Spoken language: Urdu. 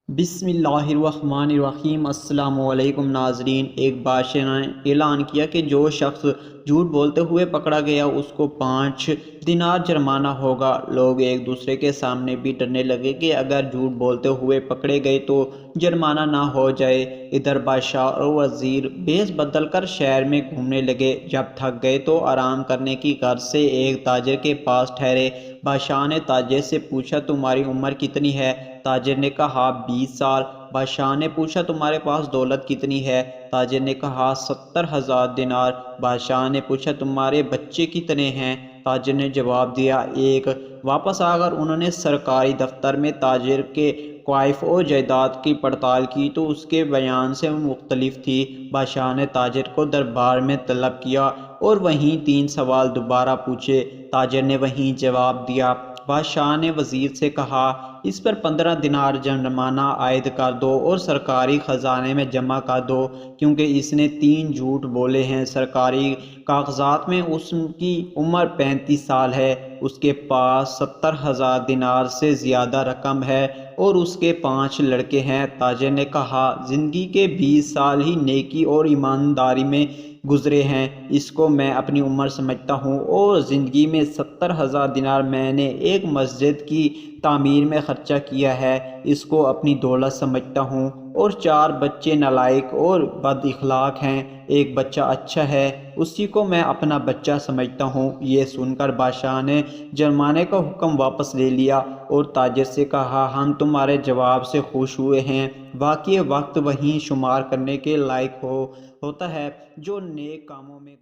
بسم اللہ الرحمن الرحیم۔ السلام علیکم ناظرین۔ ایک بادشاہ نے اعلان کیا کہ جو شخص جھوٹ بولتے ہوئے پکڑا گیا اس کو 5 دینار جرمانہ ہوگا۔ لوگ ایک دوسرے کے سامنے بھی ڈرنے لگے کہ اگر جھوٹ بولتے ہوئے پکڑے گئے تو جرمانہ نہ ہو جائے۔ ادھر بادشاہ اور وزیر بھیس بدل کر شہر میں گھومنے لگے۔ جب تھک گئے تو آرام کرنے کی غرض سے ایک تاجر کے پاس ٹھہرے۔ بادشاہ نے تاجر سے پوچھا تمہاری عمر کتنی ہے؟ تاجر نے کہا 20 سال۔ بادشاہ نے پوچھا تمہارے پاس دولت کتنی ہے؟ تاجر نے کہا 70,000 دینار۔ بادشاہ نے پوچھا تمہارے بچے کتنے ہیں؟ تاجر نے جواب دیا 1۔ واپس آ کر انہوں نے سرکاری دفتر میں تاجر کے کوائف اور جائیداد کی پڑتال کی تو اس کے بیان سے مختلف تھی۔ بادشاہ نے تاجر کو دربار میں طلب کیا اور وہیں 3 سوال دوبارہ پوچھے۔ تاجر نے وہیں جواب دیا۔ بادشاہ نے وزیر سے کہا اس پر 15 دینار جرمانہ عائد کر دو اور سرکاری خزانے میں جمع کر دو، کیونکہ اس نے 3 جھوٹ بولے ہیں۔ سرکاری کاغذات میں اس کی عمر 35 سال ہے، اس کے پاس 70,000 دینار سے زیادہ رقم ہے اور اس کے 5 لڑکے ہیں۔ تاجر نے کہا زندگی کے 20 سال ہی نیکی اور ایمانداری میں گزرے ہیں، اس کو میں اپنی عمر سمجھتا ہوں، اور زندگی میں 70,000 دینار میں نے ایک مسجد کی تعمیر میں خرچہ کیا ہے، اس کو اپنی دولت سمجھتا ہوں، اور 4 بچے نالائق اور بد اخلاق ہیں، ایک بچہ اچھا ہے، اسی کو میں اپنا بچہ سمجھتا ہوں۔ یہ سن کر بادشاہ نے جرمانے کا حکم واپس لے لیا اور تاجر سے کہا ہم تمہارے جواب سے خوش ہوئے ہیں۔ واقعی وقت وہیں شمار کرنے کے لائق ہوتا ہے جو نیک کاموں میں